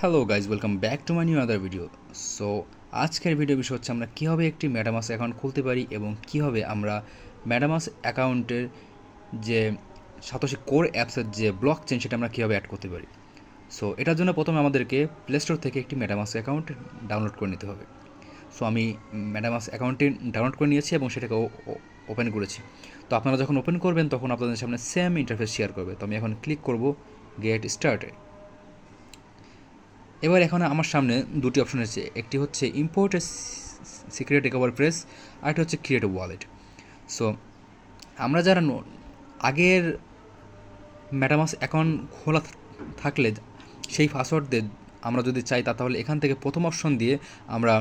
Hello guys, welcome back to my new other video. So আজকের video বিষয় হচ্ছে আমরা কীভাবে একটি মেটামাস অ্যাকাউন্ট খুলতে পারি এবং কীভাবে আমরা মেটামাস অ্যাকাউন্টের যে সাতোশি কোর অ্যাপসের যে ব্লক চেন সেটা আমরা কীভাবে অ্যাড করতে পারি। সো এটার জন্য প্রথমে আমাদেরকে প্লে স্টোর থেকে একটি মেটামাস অ্যাকাউন্ট ডাউনলোড করে নিতে হবে। সো আমি মেটামাস অ্যাকাউন্টটি ডাউনলোড করে নিয়েছি এবং সেটাকে ওপেন করেছি। তো আপনারা যখন ওপেন করবেন তখন আপনাদের সামনে সেম ইন্টারফেস শেয়ার করবে। তো আমি এখন ক্লিক করব গেট স্টার্টে। এবার এখন আমার সামনে দুটি অপশন আছে, একটি হচ্ছে import a secret recovery phrase, আর একটা হচ্ছে ক্রিয়েট এ ওয়ালেট। সো আমরা যারা আগের মেটামাস অ্যাকাউন্ট খোলা থাকলে সেই পাসওয়ার্ড দিয়ে আমরা যদি চাই তাহলে এখান থেকে প্রথম অপশন দিয়ে আমরা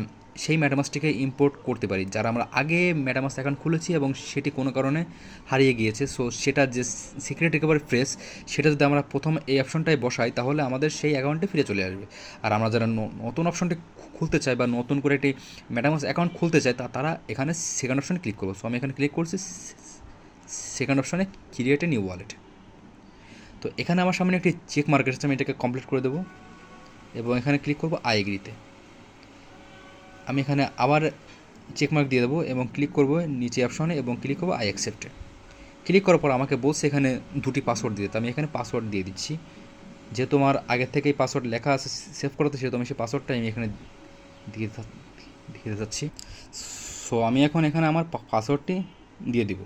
সেই মেটামাসটিকে ইম্পোর্ট করতে পারি, যারা আমরা আগে মেটামাস অ্যাকাউন্ট খুলেছি এবং সেটি কোনো কারণে হারিয়ে গিয়েছে। সো সেটা যে সিক্রেট রিকভারি ফ্রেস সেটা যদি আমরা প্রথম এই অপশনটায় বসাই তাহলে আমাদের সেই অ্যাকাউন্টে ফিরে চলে আসবে। আর আমরা যারা নতুন অপশনটি খুলতে চাই বা নতুন করে একটি মেটামাস অ্যাকাউন্ট খুলতে চাই তারা এখানে সেকেন্ড অপশনে ক্লিক করবো। সো আমি এখানে ক্লিক করছি সেকেন্ড অপশনে ক্রিয়েট এ নিউ ওয়ালেট। তো এখানে আমার সামনে একটি চেক মার্ক আছে, আমি এটাকে কমপ্লিট করে দেবো এবং এখানে ক্লিক করবো আই এগ্রিতে। আমি এখানে আবার চেকমার্ক দিয়ে দেবো এবং ক্লিক করব নিচে অপশনে এবং ক্লিক করবো আই অ্যাকসেপ্টে। ক্লিক করার পর আমাকে বলছে এখানে দুটি পাসওয়ার্ড দিতে, তো আমি এখানে পাসওয়ার্ড দিয়ে দিচ্ছি। যেহেতু আমার আগের থেকেই পাসওয়ার্ড লেখা আছে সেভ করতে, সেহেতু আমি সেই পাসওয়ার্ডটা আমি এখানে দিয়ে দিতে চাচ্ছি। সো আমি এখন এখানে আমার পাসওয়ার্ডটি দিয়ে দিব।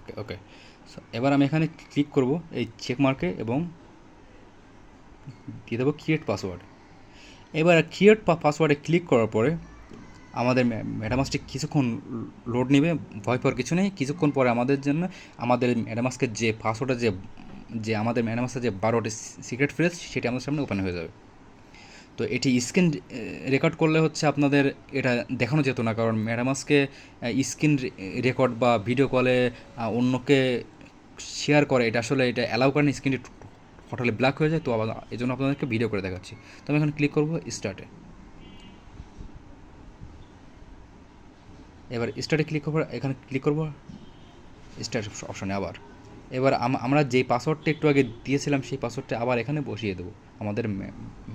ওকে ওকে সো এবার আমি এখানে ক্লিক করব এই চেকমার্কে এবং দিয়ে দেবো ক্রিয়েট পাসওয়ার্ড। এবার ক্রিয়েট পাসওয়ার্ডে ক্লিক করার পরে আমাদের মেটামাসটি কিছুক্ষণ লোড নেবে, ভয় পাওয়ার কিছু নেই। কিছুক্ষণ পরে আমাদের জন্য আমাদের মেটামাসকে যে পাসওয়ার্ডে যে আমাদের মেটামাসের যে 12টি সিক্রেট ফ্রেজ সেটি আমাদের সামনে ওপেন হয়ে যাবে। তো এটি স্ক্রিন রেকর্ড করলে হচ্ছে আপনাদের এটা দেখানো যেত না, কারণ মেটামাসকে স্ক্রিন রেকর্ড বা ভিডিও কলে অন্যকে শেয়ার করে এটা আসলে এটা অ্যালাউ করেন, স্ক্রিনটি টোটালি ব্ল্যাক হয়ে যায়। তো আবার এই জন্য আপনাদেরকে ভিডিও করে দেখাচ্ছি। তো আমি এখন ক্লিক করবো স্টার্টে। এবার স্টার্টে ক্লিক করবো, এখানে ক্লিক করবো স্টার্ট অপশনে আবার। এবার আমরা যেই পাসওয়ার্ডটা একটু আগে দিয়েছিলাম সেই পাসওয়ার্ডটা আবার এখানে বসিয়ে দেবো, আমাদের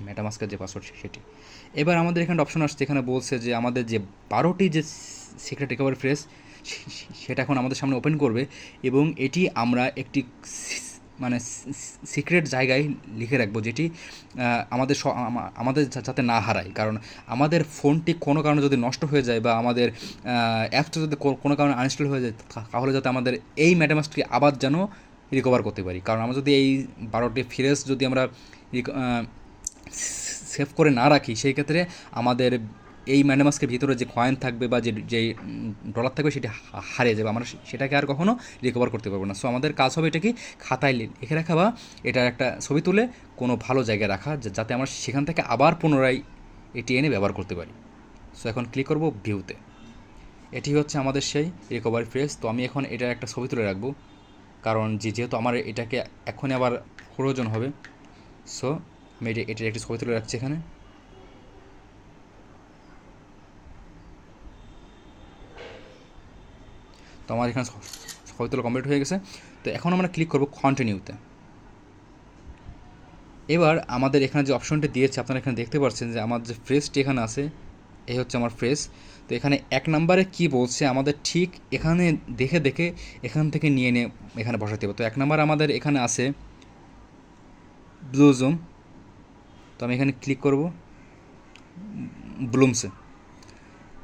মেটামাস্কের যে পাসওয়ার্ড সেটি। এবার আমাদের এখানে অপশন আসছে, এখানে বলছে যে আমাদের যে 12টি যে সিক্রেট রিকভারি ফ্রেজ সেটা এখন আমাদের সামনে ওপেন করবে এবং এটি আমরা একটি মানে সিক্রেট জায়গায় লিখে রাখবো, যেটি আমাদের আমাদের যাতে না হারায়। কারণ আমাদের ফোনটি কোনো কারণে যদি নষ্ট হয়ে যায় বা আমাদের অ্যাপসটা যদি কোনো কারণে আনইনস্টল হয়ে যায় তাহলে যাতে আমাদের এই মেটামাস্কটি আবার যেন রিকভার করতে পারি। কারণ আমরা যদি এই 12টি ফ্রেজ যদি আমরা সেভ করে না রাখি সেই ক্ষেত্রে আমাদের এই মেটামাস্কের ভিতরে যে কয়েন থাকবে বা যেই ডলার থাকবে সেটি হারিয়ে যাবে, আমরা সেটাকে আর কখনো রিকভার করতে পারবো না। সো আমাদের কাজ হবে এটাকে খাতায় লিখে রাখা বা এটার একটা ছবি তুলে কোনো ভালো জায়গায় রাখা, যাতে আমরা সেখান থেকে আবার পুনরায় এটি এনে ব্যবহার করতে পারি। সো এখন ক্লিক করব ভিউতে। এটি হচ্ছে আমাদের সেই রিকভারি ফ্রেজ। তো আমি এখন এটার একটা ছবি তুলে রাখবো, কারণ যেহেতু আমার এটাকে এখনই আবার প্রয়োজন হবে। সো আমি এটার একটি ছবি তুলে রাখছি এখানে। তো আমার এখানে ছবি তোলা কমপ্লিট হয়ে গেছে। তো এখন আমরা ক্লিক করব কন্টিনিউতে। এবার আমাদের এখানে যে অপশনটি দিয়েছে আপনারা এখানে দেখতে পাচ্ছেন যে আমার যে ফ্রেজটি এখানে আছে এই হচ্ছে আমার ফ্রেজ। তো এখানে 1 নম্বরে কি বলছে আমাদের ঠিক এখানে দেখে দেখে এখান থেকে নিয়ে এখানে বসাতে হবে। তো 1 নম্বর আমাদের এখানে আছে ব্লু জুম। তো আমি এখানে ক্লিক করব ব্লুমসে।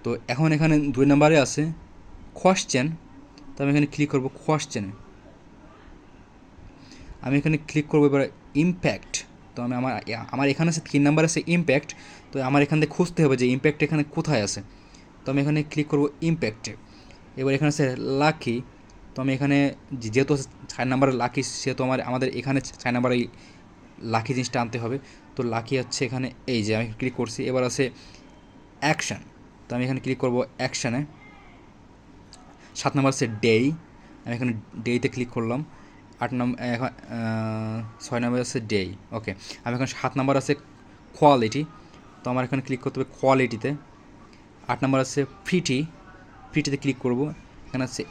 তো এখন এখানে 2 নম্বরে আছে কোয়েশ্চেন। তো আমি এখানে ক্লিক করব কোয়েশ্চেনে। আমি এখানে ক্লিক করবো এবার ইম্প্যাক্ট। তো আমি আমার এখানে আছে 3 নাম্বার আছে ইম্প্যাক্ট। তো আমার এখান থেকে খুঁজতে হবে যে ইম্প্যাক্ট এখানে কোথায় আছে। তো আমি এখানে ক্লিক করব ইম্প্যাক্টে। এবার এখানে আছে লাকি। তো আমি এখানে যেহেতু 4 নাম্বারের লাকি সেহেতু আমাদের এখানে 4 নাম্বারে লাকি জিনিসটা আনতে হবে। তো লাকি হচ্ছে এখানে এই যে আমি ক্লিক করছি। এবার আছে অ্যাকশান। তো আমি এখানে ক্লিক করব অ্যাকশানে। 7 নাম্বার আছে ডেই। আমি এখানে ডেইতে ক্লিক করলাম। 8 নম্বর এখন 6 নম্বর আছে ডে। ওকে, আমি এখন 7 নম্বর আছে কোয়ালিটি। তো আমার এখানে ক্লিক করতে হবে কোয়ালিটিতে। 8 নম্বর আছে প্রিটিতে ক্লিক করব। এখানে আছে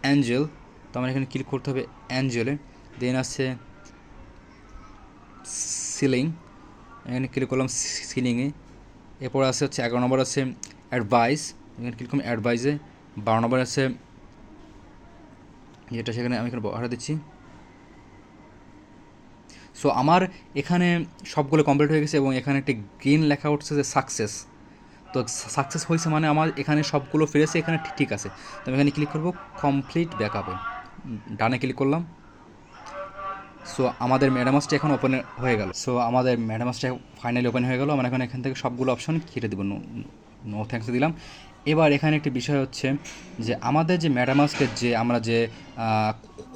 অ্যাঞ্জেল। তো আমার এখানে ক্লিক করতে হবে অ্যাঞ্জেলে। দেন আছে সিলিং, এখানে ক্লিক করলাম সিলিংয়ে। এরপর আছে হচ্ছে 11 নম্বর আছে অ্যাডভাইস, এখানে ক্লিক করলাম অ্যাডভাইসে। 12 নম্বর আছে যেটা, সেখানে আমি এখানে বহারা দিচ্ছি। সো আমার এখানে সবগুলো কমপ্লিট হয়ে গেছে এবং এখানে একটি গ্রিন লেখা উঠছে যে সাকসেস। তো সাকসেস হয়েছে মানে আমার এখানে সবগুলো ফিরেছে, এখানে ঠিক আছে। তো আমি এখানে ক্লিক করবো কমপ্লিট ব্যাকআপে, ডানে ক্লিক করলাম। সো আমাদের ম্যাডামাসটা এখন ওপেন হয়ে গেল। সো আমাদের ম্যাডামাসটা ফাইনালি ওপেন হয়ে গেল। আমরা এখান থেকে সবগুলো অপশন কেটে দেবো, নো থ্যাঙ্কস দিলাম। এবার এখানে একটি বিষয় হচ্ছে যে আমাদের যে ম্যাডামাস্কের যে আমরা যে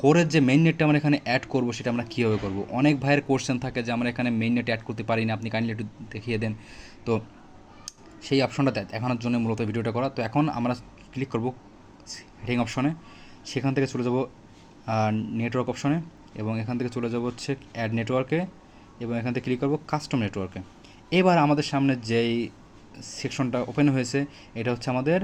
কোরের যে মেইন নেটটা আমরা এখানে অ্যাড করবো, সেটা আমরা কীভাবে করবো। অনেক ভাইয়ের কোশ্চেন থাকে যে আমরা এখানে মেইন নেট অ্যাড করতে পারি না, আপনি কাইন্ডলি একটু দেখিয়ে দেন। তো সেই অপশনটা দেখানোর জন্য মূলত ভিডিওটা করা। তো এখন আমরা ক্লিক করব সেটিং অপশনে, সেখান থেকে চলে যাব নেটওয়ার্ক অপশনে এবং এখান থেকে চলে যাব হচ্ছে অ্যাড নেটওয়ার্কে এবং এখান থেকে ক্লিক করব কাস্টম নেটওয়ার্কে। এবার আমাদের সামনে যেই সেকশনটা ওপেন হয়েছে, এটা হচ্ছে আমাদের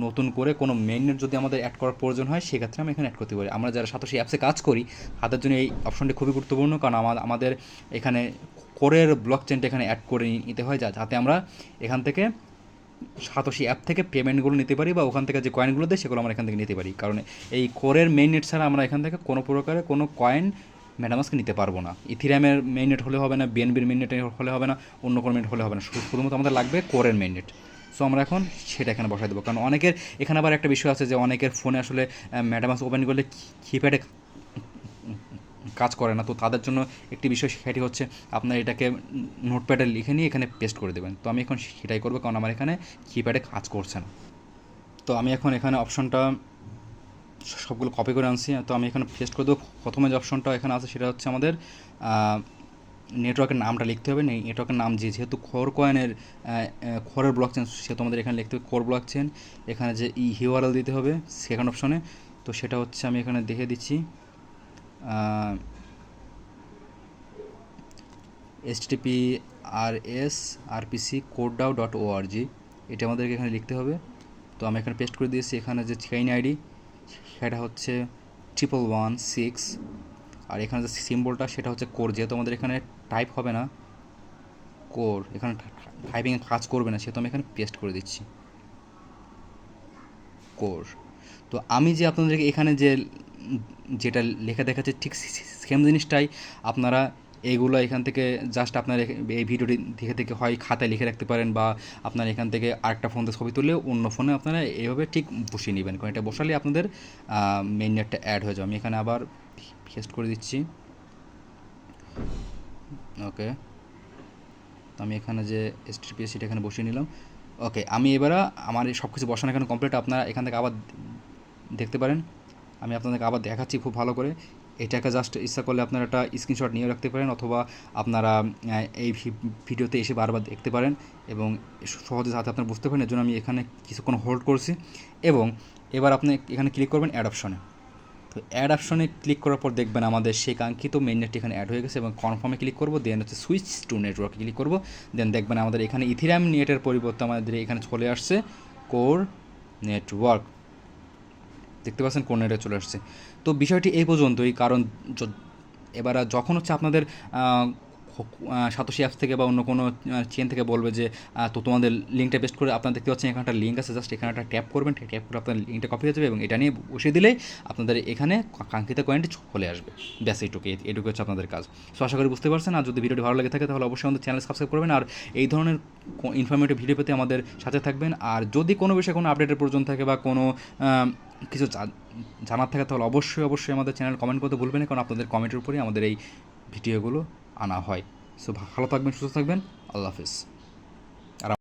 নতুন করে কোনো মেইন নেট যদি আমাদের অ্যাড করার প্রয়োজন হয়, সেক্ষেত্রে আমরা এখানে অ্যাড করতে পারি। আমরা যারা সাতোশি অ্যাপসে কাজ করি তাদের জন্য এই অপশনটি খুবই গুরুত্বপূর্ণ, কারণ আমাদের এখানে কোরের ব্লক চেনটা এখানে অ্যাড করে নিতে হয়, যাতে আমরা এখান থেকে সাতোশি অ্যাপ থেকে পেমেন্টগুলো নিতে পারি বা ওখান থেকে যে কয়েনগুলো দেয় সেগুলো আমরা এখান থেকে নিতে পারি। কারণ এই কোরের মেইন নেট ছাড়া আমরা এখান থেকে কোনো প্রকারে কোনো কয়েন ম্যাডামাসকে নিতে পারবো না। ইথিরিয়ামের মেইন নেট হলে হবে না, বিএনবির মেইন নেট হলে হবে না, অন্য কোনো মেইন হলে হবে না, শুধুমাত্র আমাদের লাগবে কোরের মেইন নেট। সো আমরা এখন সেটা এখানে বসাই দেবো। কারণ অনেকের এখানে আবার একটা বিষয় আছে যে অনেকের ফোনে আসলে ম্যাডামাস ওপেন করলে কিপ্যাডে কাজ করে না। তো তাদের জন্য একটি বিষয় সেটি হচ্ছে আপনার এটাকে নোটপ্যাডে লিখে নিয়ে এখানে পেস্ট করে দেবেন। তো আমি এখন সেটাই করবো, কারণ আমার এখানে কিপ্যাডে কাজ করছে না। তো আমি এখন এখানে অপশনটা সবগুলো কপি করে আনছি। তো আমি এখানে পেস্ট করে দেবো। প্রথমে যে অপশনটা এখানে আছে সেটা হচ্ছে আমাদের নেটওয়ার্কের নামটা লিখতে হবে। নেটওয়ার্কের নাম যেহেতু কোর কয়েনের কোরের ব্লক চেন, সেহেতু আমাদের এখানে লিখতে হবে কোর ব্লক চেন। এখানে যে ইউআরএল দিতে হবে সেকেন্ড অপশনে, তো সেটা হচ্ছে আমি এখানে দেখে দিচ্ছি https://rpc-codedow.org, এটা আমাদেরকে এখানে লিখতে হবে। তো আমি এখানে পেস্ট করে দিয়েছি। এখানে যে চেইন আইডি সেটা হচ্ছে 1116, আর এখানে যে সিম্বলটা সেটা হচ্ছে কোর। যেহেতু আমাদের এখানে টাইপ হবে না কোর, এখানে টাইপিংয়ে কাজ করবে না, সেহেতু আমি এখানে পেস্ট করে দিচ্ছি কোর। তো আমি যে আপনাদেরকে এখানে যেটা লেখা দেখাচ্ছে ঠিক সেম জিনিসটাই আপনারা এইগুলো এখান থেকে জাস্ট আপনার এই ভিডিওটি দেখে থেকে হয় খাতায় লিখে রাখতে পারেন, বা আপনার এখান থেকে আরেকটা ফোন দিয়ে ছবি তুলে অন্য ফোনে আপনারা এইভাবে ঠিক বসিয়ে নেবেন। কারণ এটা বসালে আপনাদের মেইন নেটটা অ্যাড হয়ে যাবে। আমি এখানে আবার পেস্ট করে দিচ্ছি। ওকে, তো আমি এখানে যে HTTPS সেটা এখানে বসিয়ে নিলাম। ওকে, আমি এবার আমার সব কিছু বসানো এখানে কমপ্লিট। আপনারা এখান থেকে আবার দেখতে পারেন। আমি আপনাদেরকে আবার দেখাচ্ছি খুব ভালো করে। এটাকে জাস্ট ইচ্ছা করলে আপনারা একটা স্ক্রিনশট নিয়ে রাখতে পারেন, অথবা আপনারা এই ভিডিওতে এসে বারবার দেখতে পারেন এবং সহজে যাতে আপনারা বুঝতে পারেন। এর জন্য আমি এখানে কিছুক্ষণ হোল্ড করছি এবং এবার আপনি এখানে ক্লিক করবেন অ্যাড অপশনে। তো অ্যাড অপশনে ক্লিক করার পর দেখবেন আমাদের সেই কাঙ্ক্ষিত মেইন নেটটি এখানে অ্যাড হয়ে গেছে এবং কনফার্মে ক্লিক করবো। দেন হচ্ছে সুইচ টু নেটওয়ার্কে ক্লিক করবো। দেন দেখবেন আমাদের এখানে ইথিরিয়াম নেটের পরিবর্তে আমাদের এখানে চলে আসছে কোর নেটওয়ার্ক। দেখতে পাচ্ছেন কোর নেটে চলে আসছে। তো বিষয়টি এই পর্যন্তই। কারণ এবার যখন হচ্ছে আপনাদের সাতোশি অ্যাপস থেকে বা অন্য কোনো চেন থেকে বলবে যে তো তোমাদের লিঙ্কটা পেস্ট করে, আপনারা দেখতে পাচ্ছেন এখানে একটা লিঙ্ক আছে, জাস্ট এখানে একটা ট্যাপ করবেন, ট্যাপ করে আপনার লিঙ্কটা কপি হয়ে যাবে এবং এটা নিয়ে বসিয়ে দিলেই আপনাদের এখানে কাঙ্ক্ষিত কয়েনটি চলে আসবে। ব্যাস এটুকু হচ্ছে আপনাদের কাজ। সো আশা করি বুঝতে পারছেন। আর যদি ভিডিওটি ভালো লাগে থাকে তাহলে অবশ্যই আমাদের চ্যানেল সাবস্ক্রাইব করবেন আর এই ধরনের ইনফরমেটিভ ভিডিও পেতে আমাদের সাথে থাকবেন। আর যদি কোনো বিষয়ে কোনো আপডেটের প্রয়োজন থাকে বা কোনো কিছু জানার থাকে তাহলে অবশ্যই আমাদের চ্যানেল কমেন্ট করতে ভুলবেন না, কারণ আপনাদের কমেন্টের উপরেই আমাদের এই ভিডিওগুলো আনা হয়। সো ভালো থাকবেন, সুস্থ থাকবেন, আল্লাহ হাফেজ।